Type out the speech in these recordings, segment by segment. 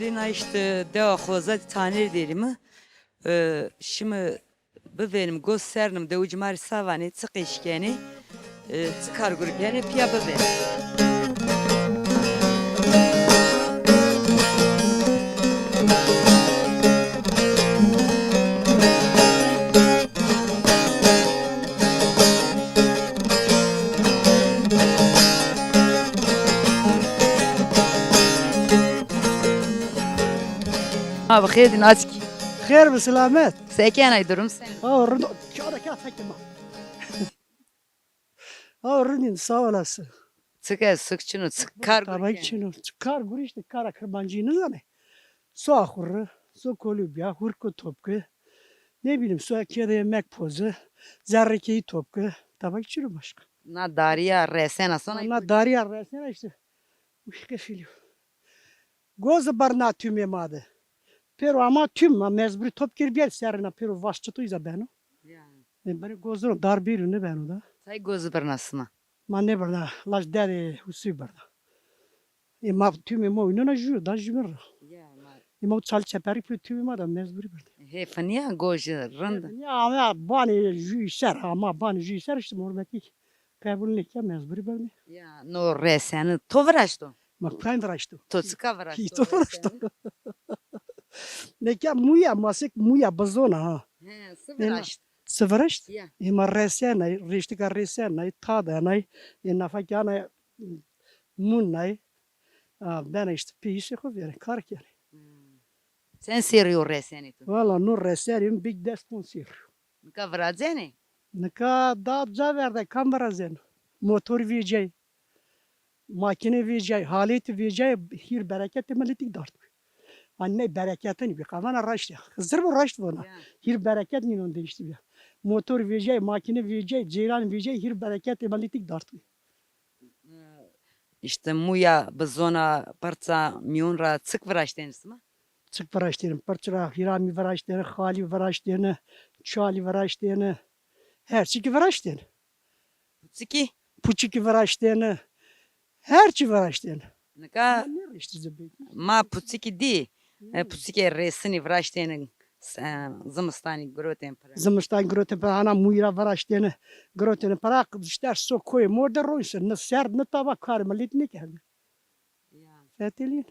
Dina işte deva xoza tanir derimi. Şimdi bu benim gösterdim de ucumar savani çık işkeni. Çıkar grup yani piya bu benim. Abi khedin açki. خير بسلامات Seken ay durum sen. اه رن كذا كذا حكمة اه رنين sağ olasın. Çık sıkçını çıkar Tabii grup yani. ki çıkar gurişte kara kırbancını da ne? Su ahurru, su kolübya, hurku topku. Ne bileyim su kere yemek pozu, zerrekeyi topku. Tabii ki başka. Na dariya resena sonra. Ana darya resmen işte. Uşke filyo. Goz barna tüme madı. Pero ama tüm ma mezburi top gel serina pero vasçıtı iza beno. Yani. Ben gozun dar bir ne beno da. Say gözü bernasına. Ma ne barna laş dere husu barna. Ma tüme mo inona ju da jumur. Ya Ma çal çeperi pü tüme ma da mezburi barna. he fania goji rında. Ya ama bani ju ser ama bani ju ser işte mormeti. Kabul ne ki mezburi barna. Ya no reseni tovraşto. Ma kain vraşto. To çıka vraşto. Ki to vraşto. Ne ki muya masik muya bazona ha. He sıvraşto. Sıvraşt. Ya. Ima resena, riştika resena, tada nafakana munay. Ben işte piyişe koyuyorum kark yani. Sen seriyor reseni to. Valla nur reserim big desponsir. Nika vradzeni. Nika da zaverde kamera zen. Motor vijay. Makine vijay, haleti vijay, hir bereket meletik dart. Anne bereketini bir kavana raştı. Hızır bu raştı bana. Ya. Hir bereket ninun değişti bir. Motor vijay, makine vijay, ceylan vijay, hir bereket meletik dart. İşte muya bazona parça miyonra çık vraştenisi mi? Çık vraştığını, parçara hirami vraştığını, hali vraştığını, çali vraştığını, her şey vraştığını. Çıki. Puçiki vraştığını, her şey vraştığını. Nika Ne işte zebek. ma putsiki di. Putsiki resini vraştenin zımstani groten para. Zamıştan grote ana muyra vraştığını, groteni para işte sokoy morda roysa, ne ser ne tabak karmalit ne geldi. Ya. Fetelin.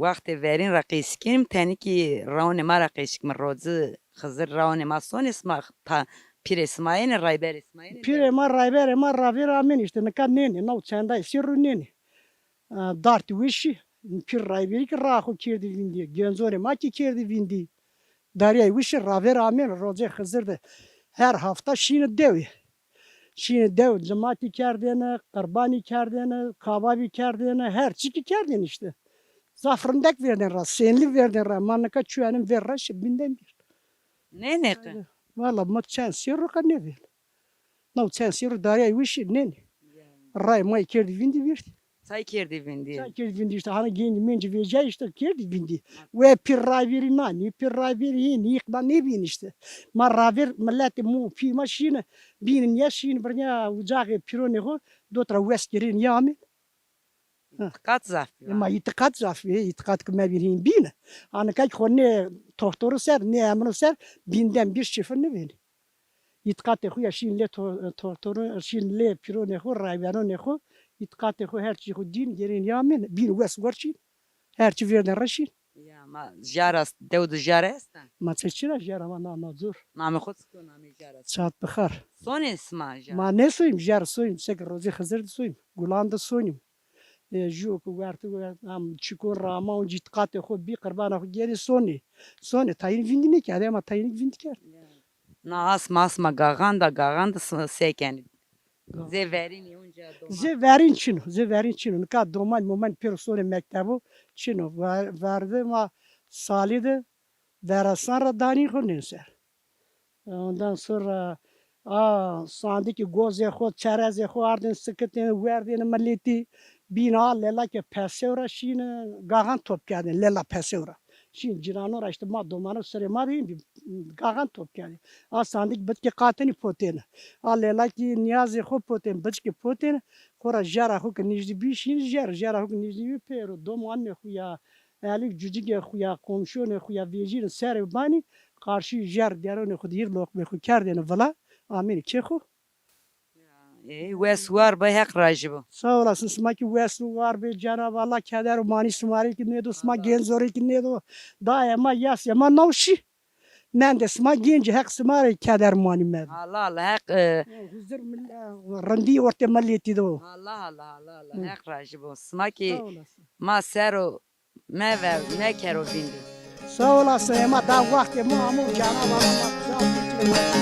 وقت ورین رقیس کنیم تنی که راون ما رقیس کم روزه خزر راون ما سون اسما تا پیر اسماعیل رایبر اسماعیل Pire ma rayber ma ravi ramen işte ne kan neni, nav çanda sirru neni. Dart wişi, pir rayber ki rahu kirdi vindi, genzore ma ki kirdi vindi. Darya wişi ravi ramen roze hızırdı. Her hafta şini devi. Şini dev, cemaati kerdene, kurbani kerdene, kababi kerdene, her çiki kerden işte. Zafrındak verdin ra, senli verdin ra, manaka çüyenin ver ra, binden bir. Ne ne ki? Valla ma çen sirru ka ne ver. Nav çen sirru darya wişi neni. Ray may kerdi vindi verdi. Say kerdi bindi. Sen kerdi vindi işte hani genci menci vereceği işte kerdi vindi. Ve pir ray veri nani, pir ray veri yeni, yıkma ne bin işte. Ma raver milleti mu pi maşine, binin yaşin birine ucağı pirone ho, dotra veskerin yami. Kat zafi. Ma itikat zafi, itikat kime birin bin. Hani kay konne tohtoru ser, ne emru ser, binden bir şifre ne veri. İtikat ehu ya şinle tohtoru, şinle pirone ho, ray verone ho, İtikat ehu her şey ho din gerin yamin, bin ves varçin. Her şey verden raşin. Ya ma jaras devdu jarastan. Ma çeçira jara ma nazur. Nami khud ko nami jaras. Saat bıkar. Son isma jar. Ma ne soyum jar soyum, sek rozi hazır soyum. Gulanda soyum. Ju ku vertu am çikor rama o citkat ehu bir kurbana ho geri soni. Soni tayin vindi ne ki ama tayin vindi ki. Na asma gaganda seken. Ze verin unca doma. Ze verin çino. Ka doman moment persone mektebu çino verdi ma salide verasan ra dani konin ser. Ondan sonra sandaki goze xo çereze xo ardın sıkıntı verdiğini milleti bina lela ke pesevra şine gagan top geldi lela pesevra. Şimdi ciranora işte ma domana sere ma değil gagan top geldi. Sandik bitki kateni potene. Lela ki niyazi xo poten bitki poten kora jara xo ke nijdi bir şin jara xo ke nijdi bir pero doman ne xo ya Eli cücük xuya komşu xuya vecin ser bani karşı jer deron xudir lok be xu kerdin vala amin çexu. Wes var be hek rajibo. Sağ olasın smaki vesu var be Cenab-ı Allah keder mani smari ki ne do sma genzori ki ne do daima yas yama navşi. Men de sma genci hek smari keder mani med. Allah Allah hek Huzur randi orte malleti do. Allah Allah Allah Allah hek rajibo. Smaki Sağ olasın. ma sero me ver me kero bindi. Sağ olasın ama daha vakti muamur Cenab-ı Allah.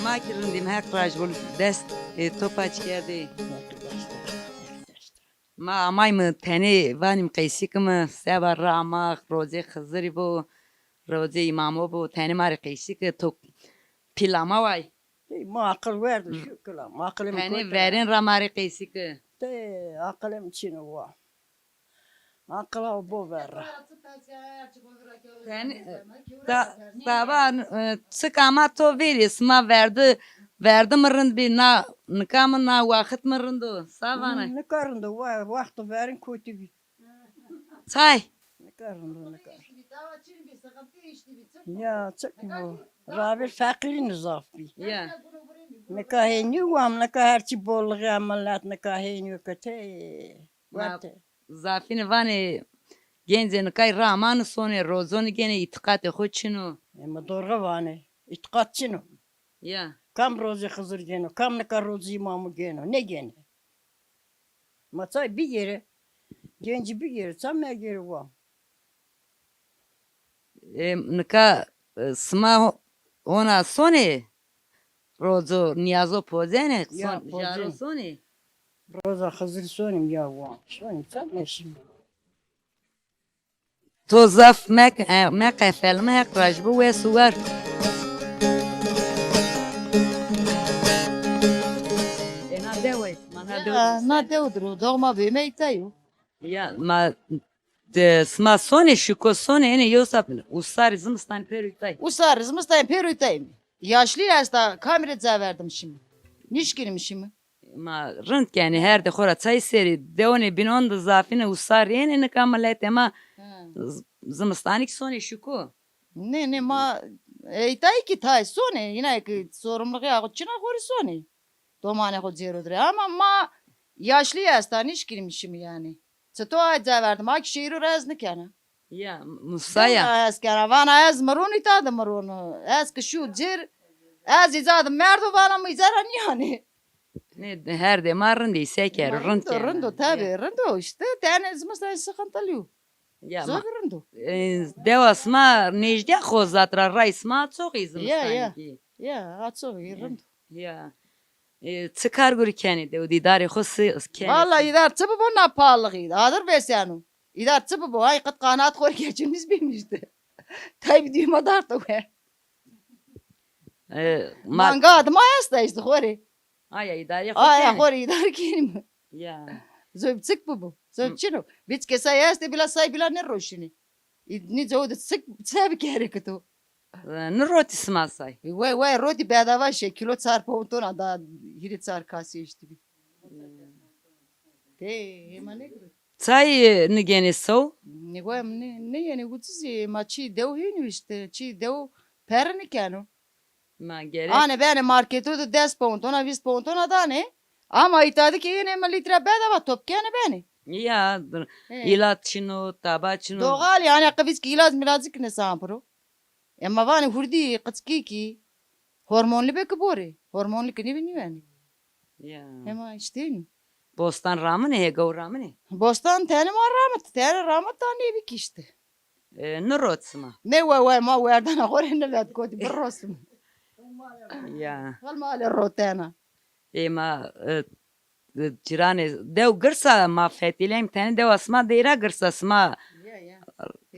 Ma kirindim hek rajibo dest topaç geldi. Ma amay mı teni vanim kaysi mı seba ramak roze khazri bu roze imamo bu teni mari kaysi ki tok pilama vay. Ma akıl verdi şükürler. Ma akılım Teni verin ramari kaysi ki. de akılım için var. Akıl bu ver. Teni taban sıkama to veris ma verdi mırın bir na nkamı na vakit mırındı savana. Ne karındı var vakti verin kötü. Say. Ne karındı ne karındı. Ya çık bu. Rabil fakiri nizafi. Ya. Ne kaheni var ne kaherçi bolluğu amelat ne kaheni kötü. Vate. Zafini vani gençlerin kay ramanı sonu rozonu gene itikatı hoçinu. Ama doğru vane. İtikatçını. Ya. Kam rozi hızır gene. Kam ne kadar rozi imamı gene. Ne gene? Maçay bir yere. Genci bir yere. Sen ne yeri var? Nika sma ona soni rozo niyazo pozene Ya, son pozene. jaro soni. Roza hızır sonim ya var. Sonim sen ne şimdi? To zaf mek efel mek rajbu ve suvar. Ena dewe mana dewe. Na deudru, dogma büyüme itayu. Ya ma de sma soni şuko soni ene yosap usar zımstan perüktay. Usarız mıstayım perütayım. Yaşlı yaşta kamera verdim şimdi. Niş girmişim. Ma röntgeni her de khora çay seri deone binon da zafine usar ene ne kamalet ama zımstanik soni şuko. Ne ma itay ki tay sone yine ki sorumluluğu ağıtçına kori sone. Domane ko zerodre ama ma yaşlı yaşta niş girmişim yani. Çato ayca verdim. Aki şiiri reznik yani. Ya musaya. Az karavana az marun itadı marun. Az ki şu cer az izadı merdo bana mı izaran yani. Ne her de marın değil seker röntgen. Rındo tabi rındo işte. Tane zımızda sıkıntılı. Ya Zor rındo. devasma necde khozatra raisma çok izim Ya. sanki. Ya atso rındo. Ya. Çıkar guri keni de didari khosi keni. Vallahi idar tıbı bu ne pahalıydı. Adır besyanı. İdar tıbı bu. Ay kıt kanat koy geçimiz bilmişti. Tabi düğme dartı ve. Manga adım ayasta işte kori. Ay idari Ay kori idar kelim. Ya. Zöp çık bu. Zöp çino. Biz kesa ayasta bila say bila ne roşini. Ni zoğdu çık sabi kere kutu. Ne roti smasay. Vay roti bedava şey kilo çar poğutona da hiri çar kasi işte. Hemen ne gibi. Çay ne gene so? Ne koyam ne yani gutsi ma çi dev hinu işte çi dev perni kano. Ma gerek. Ane beni marketu da 10 poğutona 20 poğutona da ne? Ama itadı ki yine ma litre bedava top kene beni. Ya ilaçino tabaçino. Doğal yani kıvis ki ilaç milazik ne sampro. Ama vani hurdi kıtski ki hormonlu be kibore. Hormonlu ki ne bilmiyor yani. Ya. Ama işte ne? Bostan ramı ne gav ramı ne? Bostan tane ma rahmet. Tane rahmet tane bir kişti. Ne rotsma. Ne vay ma verdan akore ne vet kodi barrosum. Ya. Gal ma ale rotena. Ma cirane dev gırsa ma fetilem tane dev asma deira gırsa sma Ya.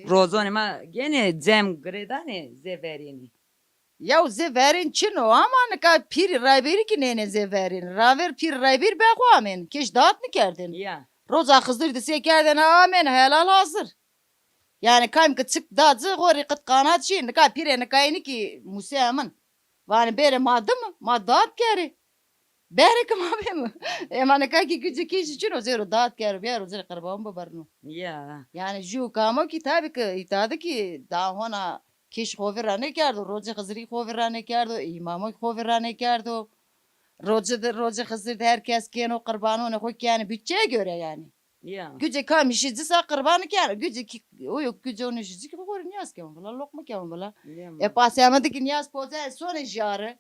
rozone ma gene zem gredane zeverini. Ya zeverin çino ama ne kadar pir rayberi ki nene zeverin. Raver pir rayber be amen. Keş dağıt mı kerdin? Ya. Roza kızdırdı sekerdin amen helal hazır. Yani kaym ki çık dağıtı gori kıt kanat şey. Ne kadar pire ne kayını ki museamın. Vani bere madde mı? Maddat keri. Bere kim abi mi? Ama ne kadar ki gücü kişi için o zero dağıt keri. Bir yer o zero karbağın babarını. Ya. Yani ju kamo ki tabi ki itadı ki daha ona kiş hoverane kerdo. Roza kızırı hoverane kerdo. İmamı hoverane kerdo. Roza kızırdı herkes keno kurbanı ona koy yani bütçeye göre yani. Ya. Güce kam işici sa kurbanı kâr. Güce ki o yok güce onu işici ki bu niyaz ki bula lokma ki bula. E pasamadı ki niyaz poza sonra jarı.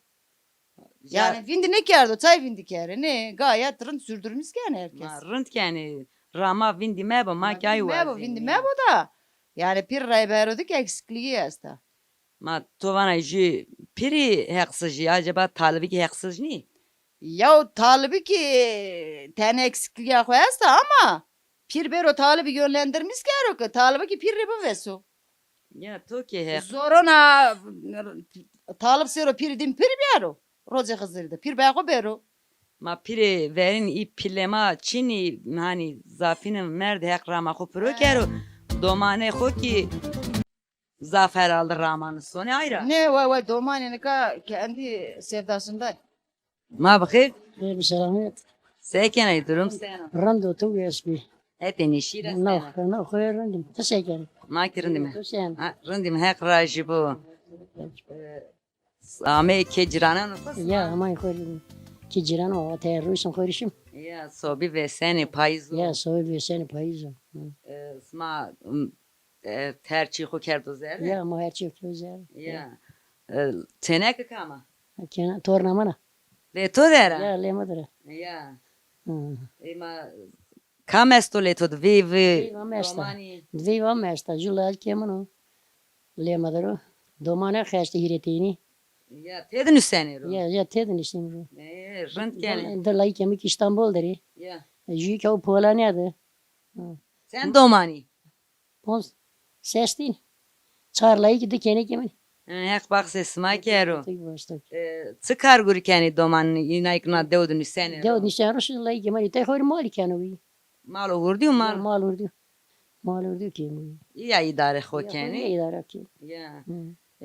Yani vindi ne kârdo çay vindi kârı ne gayet tırın sürdürmüş yani herkes. Ma rınt yani Rama vindi meba ma kay var. Mebo vindi mebo da. Yani pir rayberodu ki eksikliği hasta. Ma tovana ji piri haksızı acaba talibi ki haksız ni? Ya talibi ki tane eksikliği koyarsa ama pir bero talibi yönlendirmiş kârı ki talibi ki pir ribi vesu. Ya to ki hak. Zorona talip sero pir dim pir bero. Roze kızırdı. Pir beko bero. Ma piri verin i pilema çini hani zafinin merd hak Rama kopro kero. Domane xo ki zafer aldı Rama'nın sonu ayrı. Ne vay domane ne ka kendi sevdasında. Ma bakır. Bir selamet. Seken durum sen. Rando tu gesbi. Eteni şira No, sen. no, koy randim. Teşekkür. Ma kirindim. Tu sen. Ha rindim hak raji bu. Ame kecirana Ya aman koydum. Ki ciran o teröristun koydum. Ya sobi ve seni payız. Ya soy bir seni payızım. Sma tercih o kerdo zer. Ya ama her şey güzel. Ya. Tenek kama. Kenan tornamana. Leto dera. Ya lemadre. Ya. Hı. Ima kam esto leto dvi Viva mesta. romani. Viva mesta. Julal kemano. Lemadro. Domana khashti hiretini. Ya tedin üsenero. Ya tedin işim. Rınt gel. Da lay kemik İstanbul deri. Ya. Jü ki o Polonya'da. Sen domani. Pons. Sestin. Çarlayı gidi kene kemin. Hak bak sesma kero. Tek başta. Çıkar gurkeni doman inaykna deodun üsenero. Deod nişan roşu lay kemin. Te khoyr mali kanovi. Mal ogurdi mal. Mal urdu. Mal urdu kemi. Ya idare Ya xokeni. idare ki. Ya.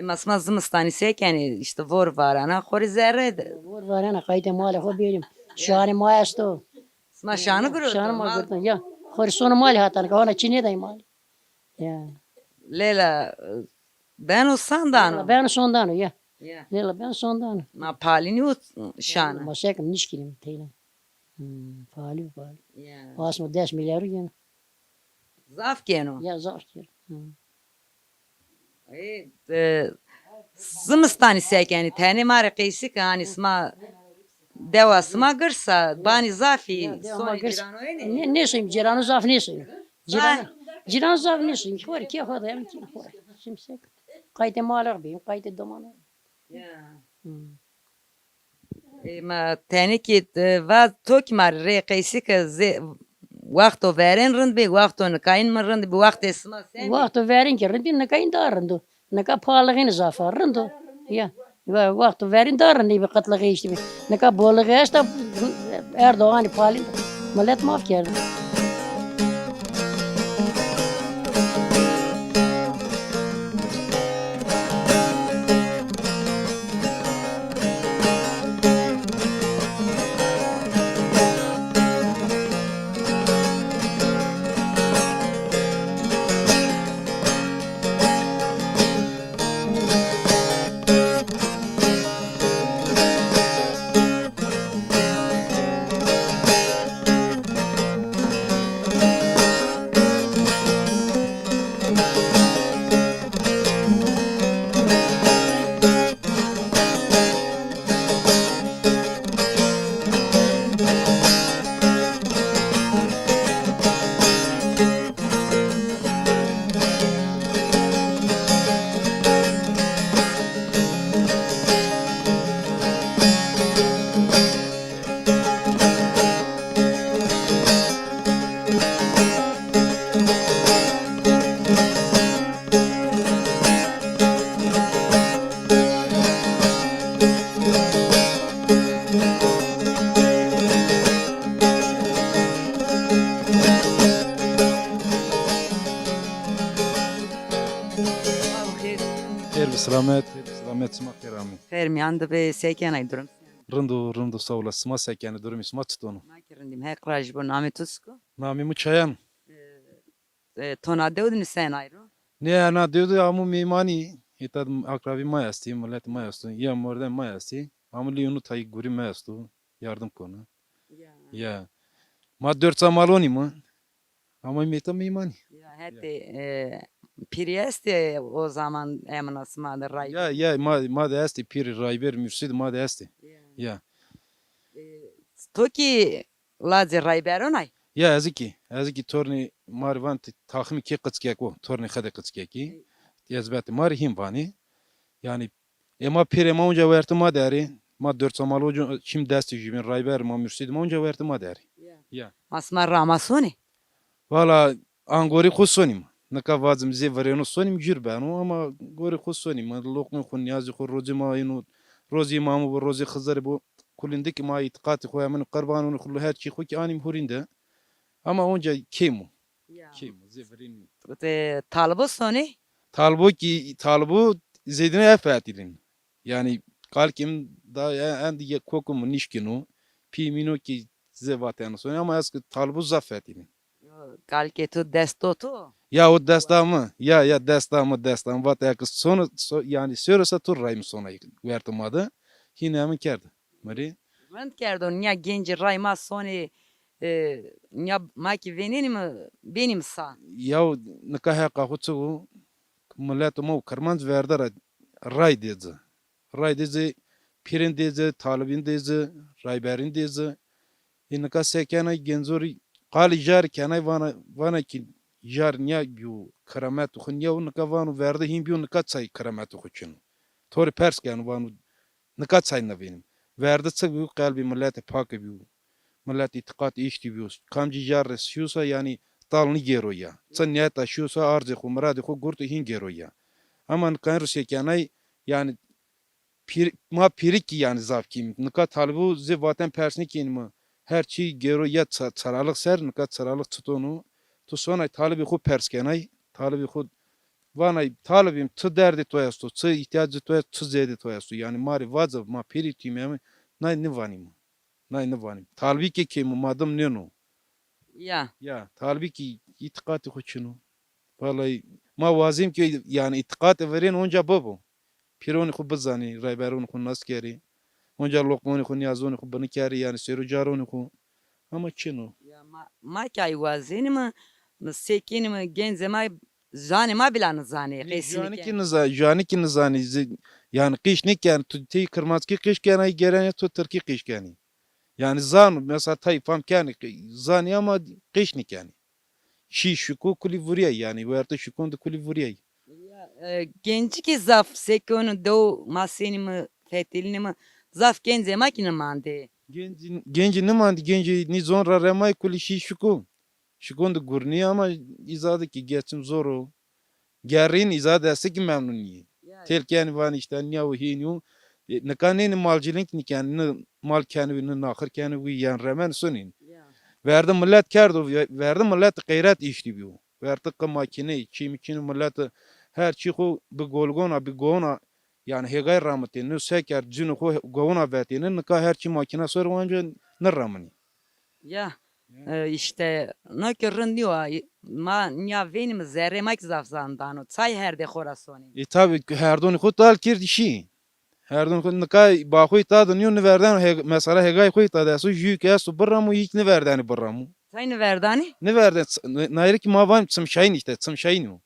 Masma zımstani sekeni işte vor varana xori zerre. Vur varana kayte mali ho berim. Şahane mayasto. Sma şanı gurur. Şahane mal gurdan ya. Khoyr sonu mali hatan ka ona çine day mali. Ya. Lela ben o sandano. Ben sondan ya. Ya. Lela ben sondan. Ma palini o şanı. Maşakem nişkinim teyla. Pali. Ya. Asma 10 milyar yen. Zaf geno. Ya zor ki. Zımstani sekeni teni mare qeysi ki hani sma deva sma gırsa bani zafi soni girano eni. Ne şeyim cirano zaf ne şeyim. Cirano zaf ne şeyim. Khori ki khoda hem ki khori. Şimşek. Kayte malar beyim kayte domana. Ya. Ma teni ki va tok mar re qeysi ki وقتو verin rınd bir وقتو kain mı rınd bir وقت esma sen. Vakto verin ki rindi ne kayn darındı. Ne ka pahalığını zafar rındı. Ya. Vakto verin darındı bir katlığı işte. Ne ka bollığı işte Erdoğan'ı pali. Millet maf geldi. Selamet, selamet sma kerami. Fermiyan be sekenay durum. Rındu sağ olasın. Sma sekeni durum isma tutunu. Ma kirindim hekraj bu nami tusku. Nami mu çayan. Tona deudun sen ayro. Ne ana diyordu amu mimani. Hitad akrabi mayasti, millet mayasti. Ya morden mayasti. Amu liyonu tay guri mayastu. Yardım konu. Ya. Ma 4 samaloni mu? Ama meta mimani. Ya hadi Prieste o zaman emanasma da ray. Ya ma da esti piri rayber mürsid ma da esti. Ya. Toki lazı rayberonay. Ya eziki torni marvan tahmi ki kıtskek o. Torni khade kıtskeki. Yazbeti mari him vani. Yani ema pire ma onca verti ma deri. Ma 4 samal ocu şimdi desti jibin rayber ma mürsid ma onca verti ma deri. Ya. Asma Ramasoni. Valla angori khusonim. Naka vazim ze vereno sonim jirbanu ama gori khusonim. Lokmi khun niyazi khur rozi ma inu rozi mamu bu rozi khazari bu kulindeki ma itikati khoya min qarbanun khullu her chi khoki anim hurinde. Ama onca kemu. Kemu ze verin. Talbo soni. Talbu zedine efatilin. Yani kalkim da endi kokum nişkinu. Pimino ki ze vatanu soni ama eski talbu zafetilin. Kalke tu destotu. Ya o destamı ya destamı vat yakız sonu yani söylese tur rayım sona vertemadı. Yine hemen kerdi. Mari Rand kerdon ya genci rayma soni ya maki benim sa. ya nikaha kahutsu millet mu karmanz verdara ray dedi. Ray dedi pirin dedi talibin dedi rayberin dedi. İnka sekena genzori qali jar kana vana ki jar nya biu karamat khun ya unka vanu verde him biu nka tsay karamat khuçun. Tor pers kan vanu nka tsay na benim. Verde tsak biu qalbi millet pak biu. Millet itiqat işti biu. Kamci jar şusa yani talni gero ya. Tsan niyata şusa arzi khu muradi khu gurtu hin gero ya. Ama nka Rusya kanay yani ma pirik yani zavkim. Nka talbu ze vaten persni kin mi? Her çi gero ya çaralık ser nika çaralık tutunu tu sonra talibi khu perskenay talibi khu vanay talibim tu derdi toyastu tu ihtiyacı toyastu tu zedi toyastu yani mari vazav ma piri timemi nay ne vanim nay ne vanim talibi ki kim madam ne no ya talibi ki itikati khu çunu vallahi ma vazim ki yani itikati verin onca babo pironi khu bazani rayberoni khu naskeri onca lokmoni khu niyazoni khu bani kari yani seru jaroni khu ama çinu Ya ma ki ayvazini mi sekini mi genze ma zani ma bilan zani. Jani ki nizani yani kışnik yani ti kırmazki kış yani gelen tu Türkiye kış yani. Yani zan mesela tayfam yani zani ama kışnik yani. Şuku kuli vuriya yani verte şukun da kuli vuriya. Genci ki zaf sekonu do masini mi fetilini mi zaf genze ma ki ne mande. Genci ne mandi genci ni zonra remay kuli şuku. Şukun da gurni ama izadı ki geçim zoru. Gerin izadı esik memnuni. Telki yani van işte niya hinu. Nekane ni malcilink ni yani mal kendi ni nakır kendi yani remen sunin. Verdi millet kerdo verdi millet gayret işti biyo. Verdi ki makine çimikini millet her çiğu bir golgona yani hegay rahmeti ne seker cinu ko govuna vetinin ne her çi makine sorunca ne ramani. Ya işte ne körün diyor ma ya benim zerre mak zafzandano çay her de khorasoni. Tabi her donu ko dal kirdi şi. Her donu ko ne kay ba ko ita donu ne verden mesela hegay ko ita da su yük ya su baramu yük ne verdani baramu. Çay ne verdani? Ne verden nayrik ma van çımşayın işte çımşayın.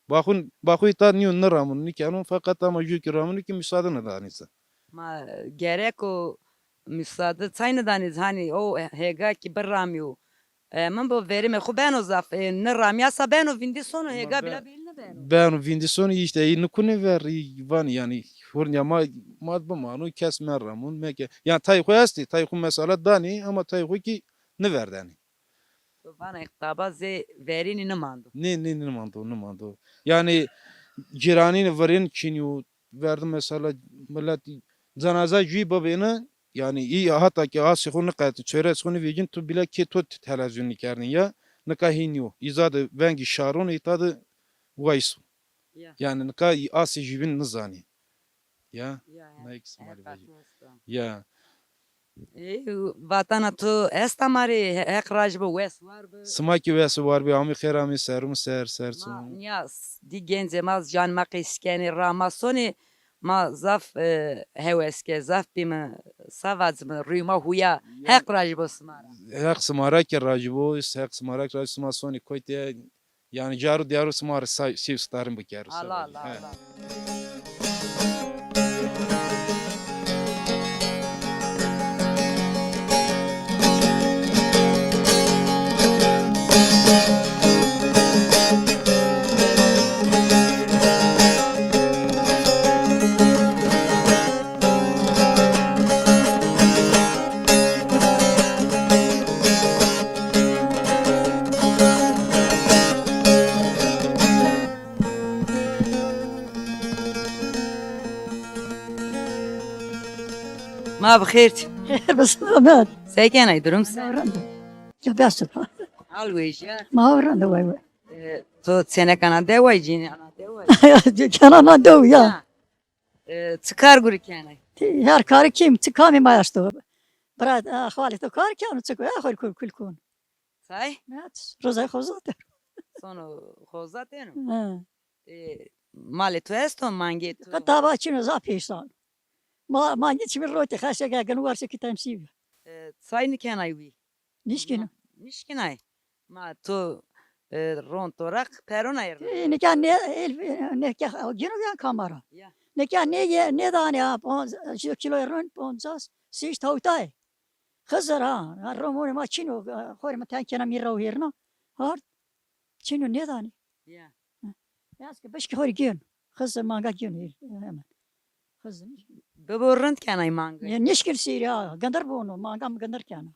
Ba ko ita ne ramun ni kanun fakat ama yük ramun ki müsaade ne danisa. Ma gerek o müsaade çay ne daniz hani o hega ki baramiyo. من با verime خو beno zaf ne ramyasa beno vindi sonu hega bila bilne beno. Ben vindisonu işte ne kune ver van yani hurnya ma manu kes merramun meke yani tay koyasti tay ku mesela dani ama tay ku ki ne verdani. Bana iktaba ze verini ne mando. Ne mando. Yani ciranini verin çiniu verdim mesela millet cenaze jü babena yani iyi hatta ki asi khunu qat çöres khunu vejin tu bile ki tu televizyonu kerdin ya nakahinyo izadı vengi şarun itadı vaysu yani naka asi jibin nizani Ya. Ya, Ne ikisi mali hakikat vacip. jest. Ya. Vatana tu estamari hek rajbo wes var bu. Smaki vesi var bir ami kherami serum ser Ma sersun. niyas di genze maz can makiskeni ramasoni ma zaf heveske zaf bim savaz mı rüma huya hek rajbo smara. Hek smara ki rajibo hek smara ki rajibo soni koyte yani caru diyaru smara siv starım bu kere. Allah Allah Allah. Ma bxir. بس ما Seyken ay durum sen. ورندا يا بس Always ya. ما ورندا وي To sene kana devay cini ana devay. كان انا دو يا Çıkar guri kenay. هر کاری کیم تکامی ما است برات خالی تو کار کنن تکو آخر کل کن Say. نات روزای خوزات Sonu hozatenu. Mali tu esto mangi tu. قطعه چینو زاپیشان ما نیچ می روی تخاشه که گنوارش کی تمسیب Say ni kenay wi. نیش کنه Nişkinay. Ma tu ron torak perona yer. نه کن نه نه که گنو گن کامارا Ya. نه کن نه نه دانه 5 کیلو رون 50 سیش تاوتای خزر ها رومون ما چینو خور ما تان کنم میرو هرنا هارد چینو نه دانه Ya. یاس که بش که خور گن خزر مانگا گن hemen خزر Beborrent kenay manga. ya nişkil siriya gandar bunu mangam gandar kana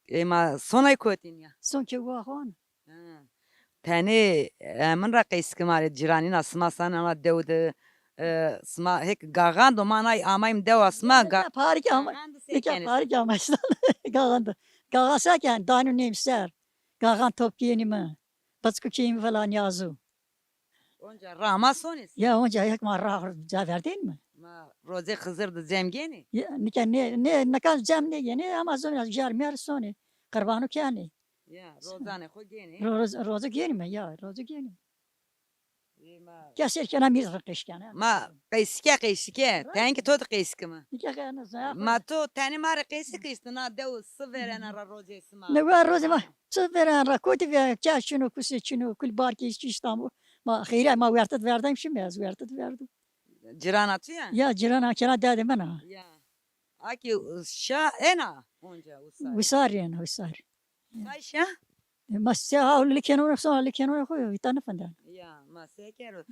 Ya. Ma sonay kotin ya. son ki bu ahvan Tani min ra qeyskimare ciranin asma sana ana devde sma hek gagan do manay amayım dev asma pari ki ama ne pari ki ama işte gagandı gagan sakin danu nemser gagan top giyeni mi patsku kim falan yazı Onca rama sonis. ya onca yak marra caver değil mi Ma roze kızırdı zemgeni. ya ne kan cem ne yeni ama zon yaz jar mer soni karbanu kani Ya rozane xo geni. rozu giyeni mi ya rozu giyeni Ma keser kana mir rıkış kana ma qeyske tanki tod qeyskimi. ne kana za Ma to tani mare qeysk istina dev sıveren ara roze sma. ne var rozu ma sıfıran rakoti ve çaşını kusicini kul barki İstanbul ma khira ma vertet verdim şimdi az vertet verdim Ciran atıyor ya. ya cirana kena dedim bana Ya. Aki şa ena onca usay. wisar yani wisar Sayşa. mas ya li kenu koy itan fandan Ya ma sekero.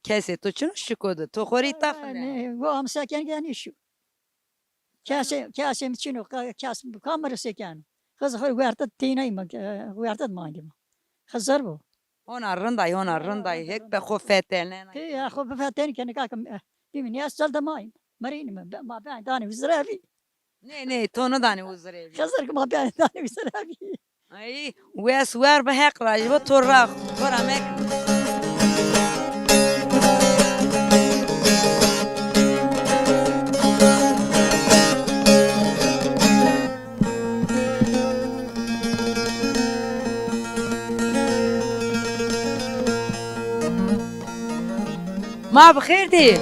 Kese to çunu şukodu. To khori tafne. ne bu am sakin yani şu kase içinu kas kamera sakin kız khol vertet tinay ma vertet mandim khazar bu Ona rınday hek be khofetelne. ya خب فاتني كان كاك بمن يسال دماي مرين ما بين داني وزرافي Ne tonu dani uzrevi. خسرك ما بين داني وزرافي Ay wes wer be hek raj bo tora mek. Ma bxir di.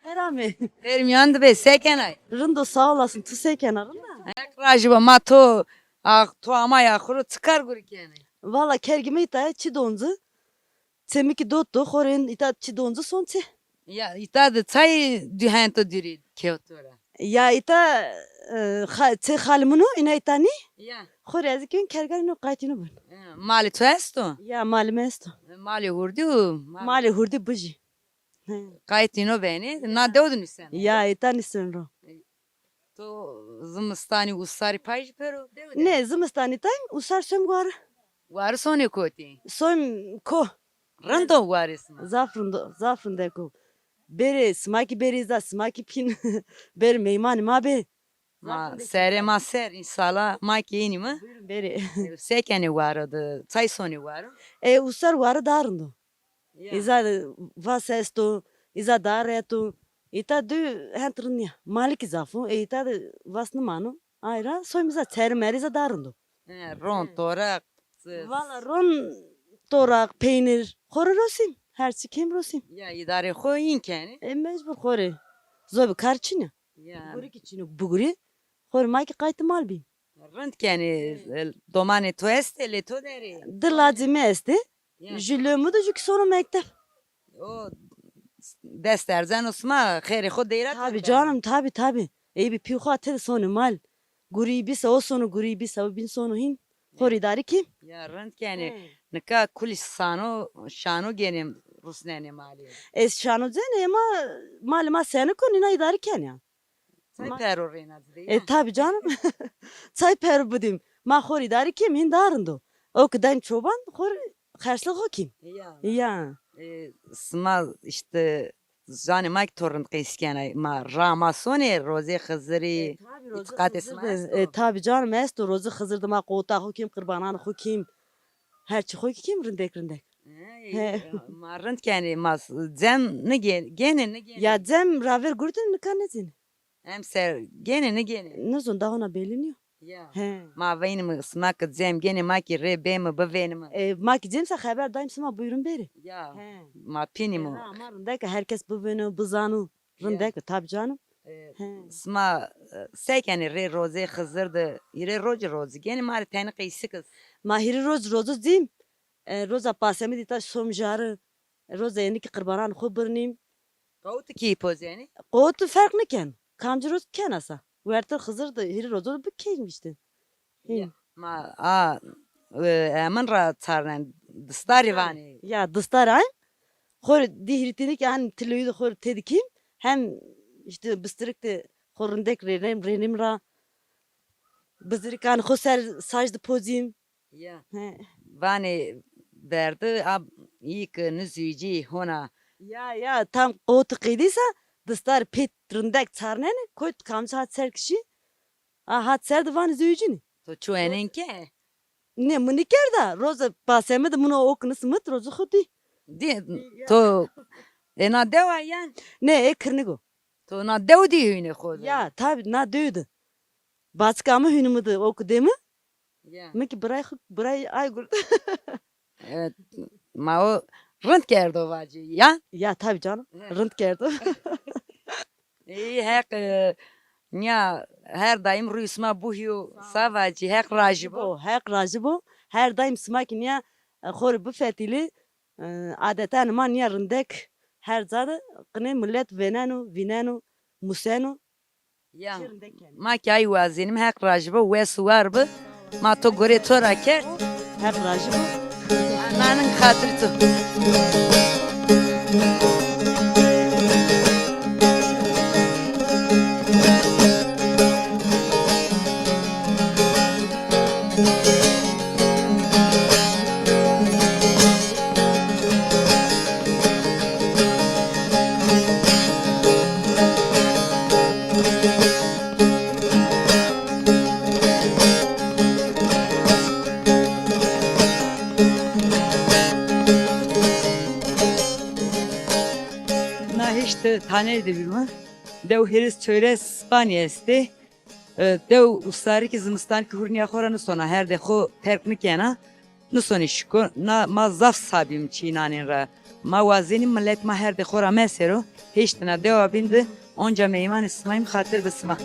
Herami. Erim yandı be sekenay. Rındo sağ olasın. Tuse kenarında. Hek raj bo ma to to ama ya khuru çıkar guri kene. Valla kergime ita çi donzu. Semiki dottu. Horen ita çi donzu son çi. Ya itadı çay dühento diri keotora. Ya ita çi halmunu ina itani. Ya. Hore azikün kergarino qaytinu bun. Mali to esto. Ya malime esto. Mali hurdu. Mali hurdi buji. Kaytino beni. Na devdun sen. Ya ita nisinro. To zımstani usari payj pero devdun. Ne zımstani time usar söm guar. Var soni koti. Söm ko. Rando var isma. Zafrun deko. Bere smaki bere za smaki pin. Bere meymani ma bere. Ma sere ma ser insala ma kini mi? Bere. Sekeni var adı. Çay soni var. Usar guar darındo. İza vas esto, iza daretu. İta dü hentrnya. Malik izafu. İta vas numanu. Ayra soymuza termeriza darındu. Ron torak. Valla ron torak peynir. Hori rosim. Her kim rosim. Ya idare koyun keni. Mecbur hori. Zobi karçını. Ya. Buri kiçini buguri. Hori maki kaytı mal bin. Rınt keni domane to este le to deri. De lazime esti. Ya. Jülümü de jük sonu mektep. O dest erzen osma kheri khod deyrat. Tabi canım tabi. İyi bir piyuha atı sonu mal. Guri bisa o sonu guri bisa o bin sonu hin. Hori dari kim? Ya rınt keni nika kulis sano şano genim rusnene mali. Es şanu zene ama malima seni konina idari ken ya. Say pero rena dedi. Tabi canım. Çay per budim. Ma hori dari kim hin darındı. O kıdan çoban hori karşılık o kim? Ya. Ya. Sma işte zani mak torun qiskana ma ramasone roze khazri. İtikat esma. Tabi canım esto rozu hızırdı ma kota ho kim kırbanan ho kim. Her çi ho kim rindek. Ma rınt keni ma zem ne gene ne gene. Ya cem raver gurdun ne kanezin. Hem ser gene ne gene. Ne zon daha ona beliniyor. Ya. He. Ma venim smak zem gene ma ki re bem be venim. Ma ki cemse haber daim sima buyurun beri. Ya. He. Ma pinimo. Ama rindek herkes bu beni buzanu. Rindek tabi canım. Sma sekeni re roze khazırdı. İre roz gene ma tane qisik. Mahiri rozu zim. Roza pasemi dita somjarı. Roza yeni ki kırbanan ho birnim. Qawt ki pozeni. Qotu fark ne ken? Kamcı roz ken asa. Vertir hızırdı. Hiri rozu bir keymişti. Ma aman ra tsarnan dstari vani. Ya dıstar ayım. Hor dihritinik yani tiloyu hor tedikim. Hem işte bıstırıktı horundek renim ra. Bızırıkan hoser sajdı pozim. Ya. Vani verdi ab ilk nüzüci hona. Ya tam qotu qidiysa dıstar pet rındek çarneni koyt kamcı hat ser kişi. Hat serdi vani züyücini. To chuenenke. Ne muniker da roza pasemi de muna okunu smit rozu khudi. Di to ena deva yan. Ne kırnigo. To na devdi hüne khod. Ya tabi na dövdü. Başkamı hünümüdü oku demi. Ya. Meki bıray ay gurdu. Evet. Ma o rınt kerdo vacı ya. Ya tabi canım. Rınt geldi. İyi hek ya her daim rüsma buhiyo savacı hek rajibo. Bu hek razı bu. Her daim smakin ya khor bu fetili adeten man ya rındek her zadı qne millet vinanu musenu. Ya ma ki ay vazinim hek rajibo ve suvar bu. Ma to gore to raker. Hek razı bu. Ananın hatırı to. Na işte tane de bilmem. Dev heris çöres Spanya'ste. Dev ustari ki zimistan ki hurniya khoranı sona her de kho terkni kena. Nusoni şiko na ma zaf sabim çinanin ra. Ma vazinim millet ma her de khora mesero. Hiç na dev abindi. Onca meyman ismayim hatır bisma.